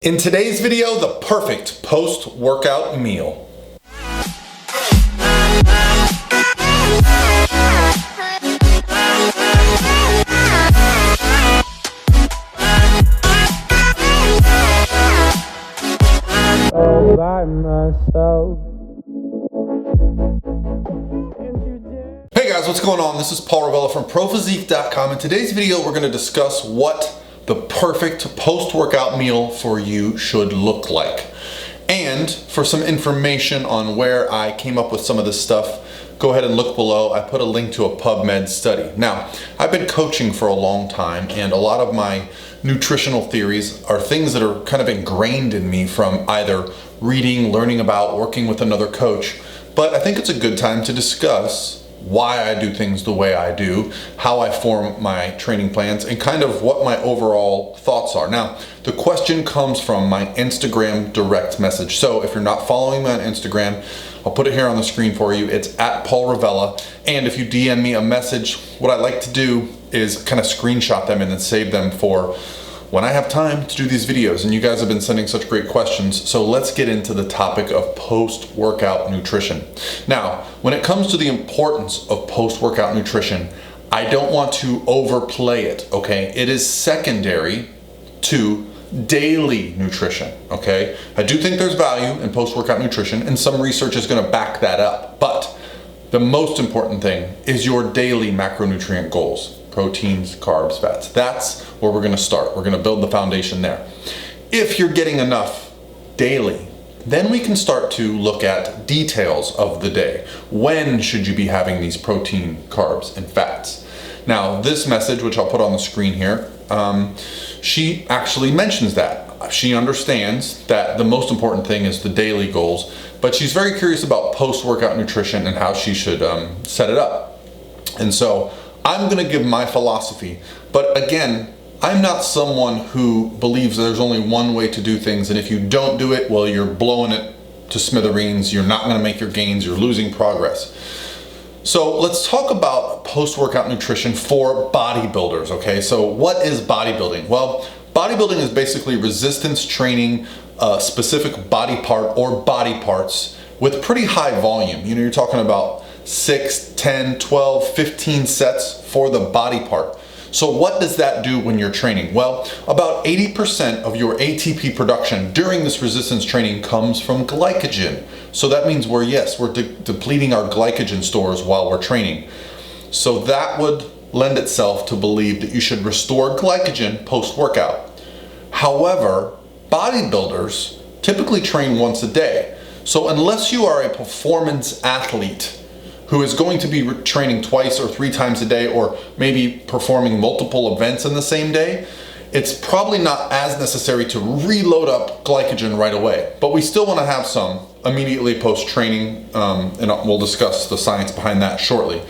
In today's video, the perfect post-workout meal. All by myself. Hey guys, what's going on? This is Paul Ravella from ProPhysique.com. In today's video, we're going to discuss what the perfect post-workout meal for you should look like. And for some information on where I came up with some of this stuff, go ahead and look below. I put a link to a PubMed study. Now, I've been coaching for a long time, and a lot of my nutritional theories are things that are kind of ingrained in me from either reading, learning about, working with another coach. But I think it's a good time to discuss why I do things the way I do, how I form my training plans, and kind of what my overall thoughts are. Now, the question comes from my Instagram direct message. So if you're not following me on Instagram, I'll put it here on the screen for you. It's at Paul Ravella. And if you DM me a message, what I like to do is kind of screenshot them and then save them for when I have time to do these videos. And you guys have been sending such great questions. So let's get into the topic of post-workout nutrition. Now, when it comes to the importance of post-workout nutrition, I don't want to overplay it, okay? It is secondary to daily nutrition, okay? I do think there's value in post-workout nutrition, and some research is gonna back that up. But the most important thing is your daily macronutrient goals. Proteins, carbs, fats. That's where we're gonna start. We're gonna build the foundation there. If you're getting enough daily, then we can start to look at details of the day. When should you be having these protein, carbs, and fats? Now, this message, which I'll put on the screen here, she actually mentions that. She understands that the most important thing is the daily goals, but she's very curious about post-workout nutrition and how she should set it up. And so I'm gonna give my philosophy, but again, I'm not someone who believes there's only one way to do things, and if you don't do it, well, you're blowing it to smithereens, you're not gonna make your gains, you're losing progress. So let's talk about post-workout nutrition for bodybuilders, okay? So what is bodybuilding? Well, bodybuilding is basically resistance training a specific body part or body parts with pretty high volume. You know, you're talking about 6, 10, 12, 15 sets for the body part. So what does that do when you're training? Well, about 80% of your ATP production during this resistance training comes from glycogen. So that means we're depleting our glycogen stores while we're training. So that would lend itself to believe that you should restore glycogen post-workout. However, bodybuilders typically train once a day. So unless you are a performance athlete who is going to be training twice or 3 times a day, or maybe performing multiple events in the same day, it's probably not as necessary to reload up glycogen right away. But we still want to have some immediately post-training, and we'll discuss the science behind that shortly.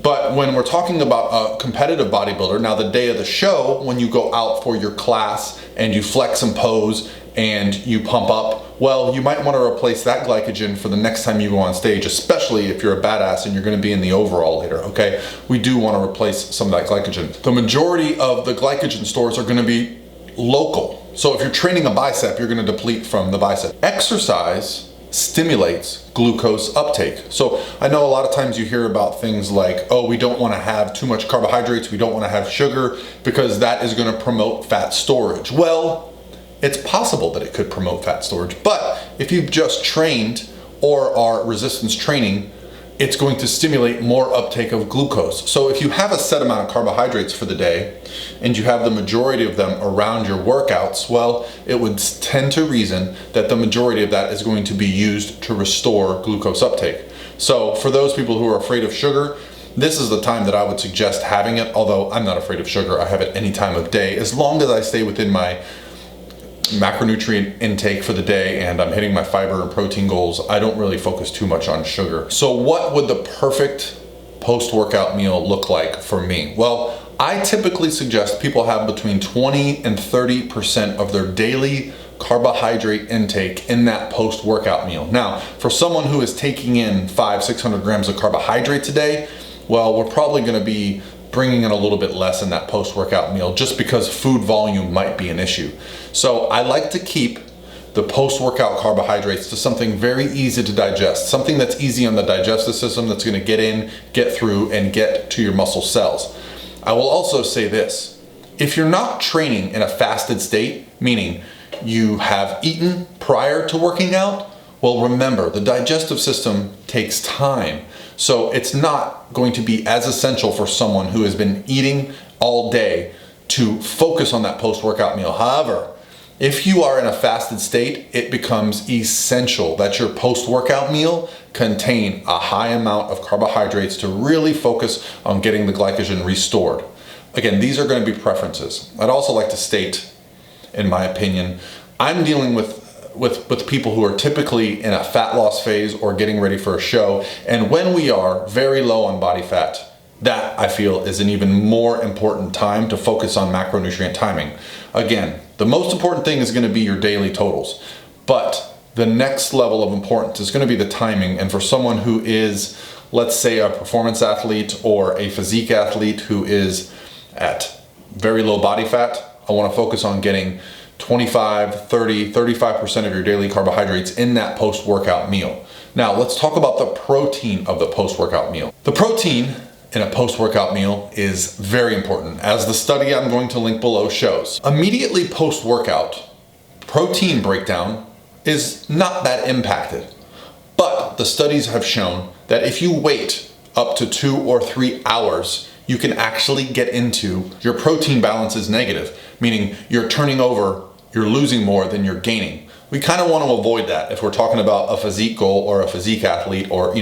But when we're talking about a competitive bodybuilder, now the day of the show, when you go out for your class and you flex and pose and you pump up, well, you might want to replace that glycogen for the next time you go on stage, especially if you're a badass and you're going to be in the overall later, okay? We do want to replace some of that glycogen. The majority of the glycogen stores are going to be local. So if you're training a bicep, you're going to deplete from the bicep. Exercise stimulates glucose uptake. So I know a lot of times you hear about things like, oh, we don't want to have too much carbohydrates, we don't want to have sugar because that is going to promote fat storage. Well, it's possible that it could promote fat storage, but if you've just trained or are resistance training, it's going to stimulate more uptake of glucose. So if you have a set amount of carbohydrates for the day and you have the majority of them around your workouts, well, it would tend to reason that the majority of that is going to be used to restore glucose uptake. So for those people who are afraid of sugar, this is the time that I would suggest having it, although I'm not afraid of sugar. I have it any time of day, as long as I stay within my macronutrient intake for the day and I'm hitting my fiber and protein goals. I don't really focus too much on sugar. So what would the perfect post-workout meal look like for me? Well, I typically suggest people have between 20 and 30% of their daily carbohydrate intake in that post-workout meal. Now, for someone who is taking in 500-600 grams of carbohydrates a day, well, we're probably going to be bringing in a little bit less in that post-workout meal just because food volume might be an issue. So I like to keep the post-workout carbohydrates to something very easy to digest, something that's easy on the digestive system, that's going to get in, get through, and get to your muscle cells. I will also say this: if you're not training in a fasted state, meaning you have eaten prior to working out, well, remember, the digestive system takes time. So it's not going to be as essential for someone who has been eating all day to focus on that post-workout meal. However, if you are in a fasted state, it becomes essential that your post-workout meal contain a high amount of carbohydrates to really focus on getting the glycogen restored. Again, these are going to be preferences. I'd also like to state, in my opinion, I'm dealing with people who are typically in a fat loss phase or getting ready for a show, and when we are very low on body fat, that I feel is an even more important time to focus on macronutrient timing. Again, the most important thing is going to be your daily totals, but the next level of importance is going to be the timing. And for someone who is, let's say, a performance athlete or a physique athlete who is at very low body fat, I want to focus on getting 25, 30, 35% of your daily carbohydrates in that post-workout meal. Now, let's talk about the protein of the post-workout meal. The protein in a post-workout meal is very important, as the study I'm going to link below shows. Immediately post-workout, protein breakdown is not that impacted. But the studies have shown that if you wait up to 2 or 3 hours, you can actually get into your protein balance is negative, meaning you're turning over, you're losing more than you're gaining. We kind of want to avoid that if we're talking about a physique goal or a physique athlete or,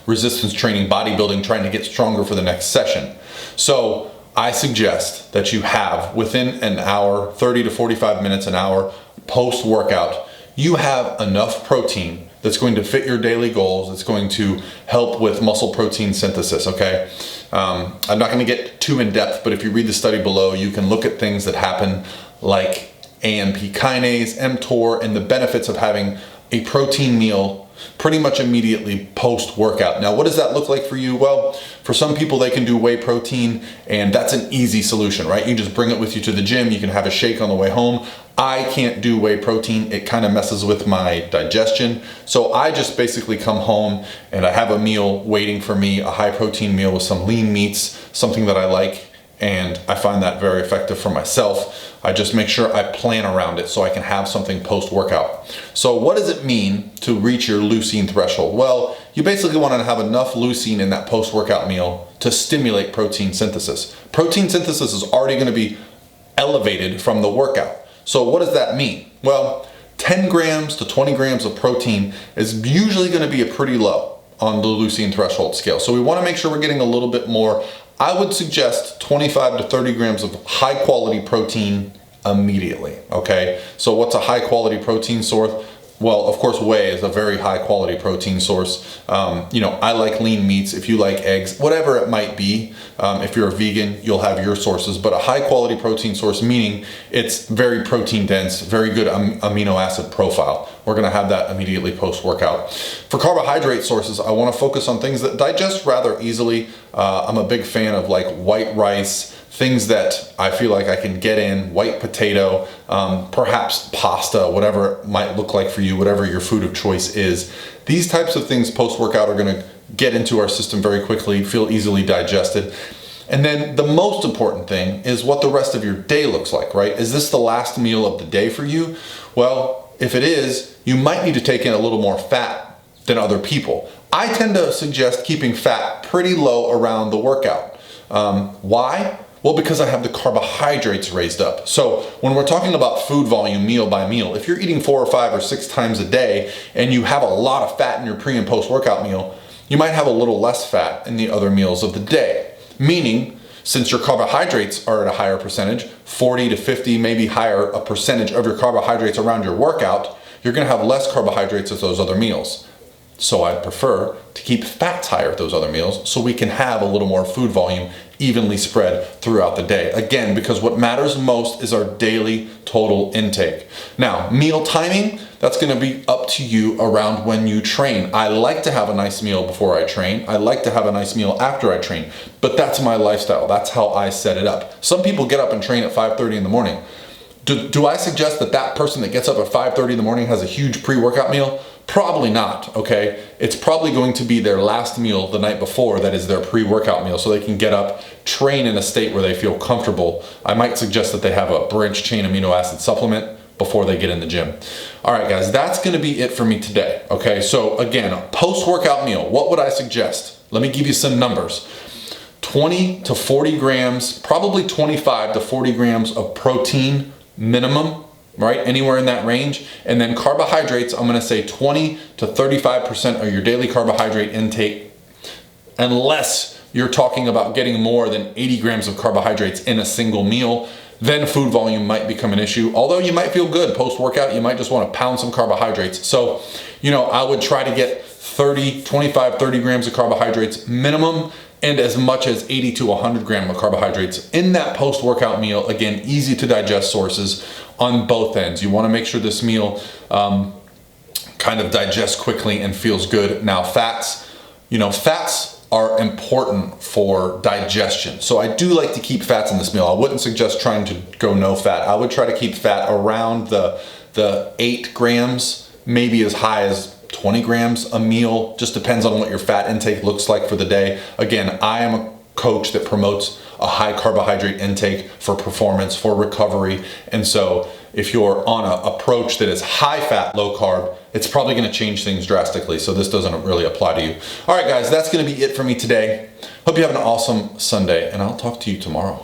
resistance training, bodybuilding, trying to get stronger for the next session. So I suggest that you have within an hour, 30 to 45 minutes, an hour post-workout, you have enough protein that's going to fit your daily goals. It's going to help with muscle protein synthesis, okay? I'm not going to get too in depth, but if you read the study below, you can look at things that happen like AMP kinase, mTOR, and the benefits of having a protein meal pretty much immediately post-workout. Now, what does that look like for you? Well, for some people, they can do whey protein, and that's an easy solution, right? You just bring it with you to the gym. You can have a shake on the way home. I can't do whey protein. It kind of messes with my digestion. So I just basically come home and I have a meal waiting for me, a high protein meal with some lean meats, something that I like, and I find that very effective for myself. I just make sure I plan around it so I can have something post-workout. So what does it mean to reach your leucine threshold? Well, you basically want to have enough leucine in that post-workout meal to stimulate protein synthesis. Protein synthesis is already going to be elevated from the workout. So what does that mean? Well, 10 grams to 20 grams of protein is usually going to be a pretty low on the leucine threshold scale. So we want to make sure we're getting a little bit more. I would suggest 25 to 30 grams of high quality protein immediately, okay? So what's a high quality protein source? Well, of course, whey is a very high quality protein source. I like lean meats. If you like eggs, whatever it might be, if you're a vegan, you'll have your sources, but a high quality protein source, meaning it's very protein dense, very good amino acid profile. We're gonna have that immediately post-workout. For carbohydrate sources, I wanna focus on things that digest rather easily. I'm a big fan of like white rice, things that I feel like I can get in, white potato, perhaps pasta, whatever it might look like for you, whatever your food of choice is. These types of things post-workout are gonna get into our system very quickly, feel easily digested. And then the most important thing is what the rest of your day looks like, right? Is this the last meal of the day for you? Well, if it is, you might need to take in a little more fat than other people. I tend to suggest keeping fat pretty low around the workout. Why? Well, because I have the carbohydrates raised up. So when we're talking about food volume meal by meal, if you're eating 4 or 5 or 6 times a day and you have a lot of fat in your pre and post workout meal, you might have a little less fat in the other meals of the day. Meaning, since your carbohydrates are at a higher percentage, 40 to 50, maybe higher a percentage of your carbohydrates around your workout, you're gonna have less carbohydrates as those other meals. So I'd prefer to keep fats higher at those other meals so we can have a little more food volume evenly spread throughout the day. Again, because what matters most is our daily total intake. Now, meal timing, that's gonna be up to you around when you train. I like to have a nice meal before I train. I like to have a nice meal after I train, but that's my lifestyle. That's how I set it up. Some people get up and train at 5:30 in the morning. Do I suggest that that person that gets up at 5:30 in the morning has a huge pre-workout meal? Probably not, okay? It's probably going to be their last meal the night before that is their pre-workout meal so they can get up, train in a state where they feel comfortable. I might suggest that they have a branched chain amino acid supplement before they get in the gym. All right, guys, that's gonna be it for me today, okay? So again, a post-workout meal, what would I suggest? Let me give you some numbers. 20 to 40 grams, probably 25 to 40 grams of protein minimum, right? Anywhere in that range. And then carbohydrates, I'm gonna say 20 to 35% of your daily carbohydrate intake, unless you're talking about getting more than 80 grams of carbohydrates in a single meal. Then food volume might become an issue. Although you might feel good post-workout, you might just wanna pound some carbohydrates. So, I would try to get 25, 30 grams of carbohydrates minimum, and as much as 80 to 100 grams of carbohydrates in that post-workout meal. Again, easy to digest sources on both ends. You wanna make sure this meal kind of digests quickly and feels good. Now fats are important for digestion. So I do like to keep fats in this meal. I wouldn't suggest trying to go no fat. I would try to keep fat around the 8 grams, maybe as high as 20 grams a meal. Just depends on what your fat intake looks like for the day. Again, I am a coach that promotes a high carbohydrate intake for performance, for recovery. And so if you're on an approach that is high fat, low carb, it's probably gonna change things drastically. So this doesn't really apply to you. All right, guys, that's gonna be it for me today. Hope you have an awesome Sunday, and I'll talk to you tomorrow.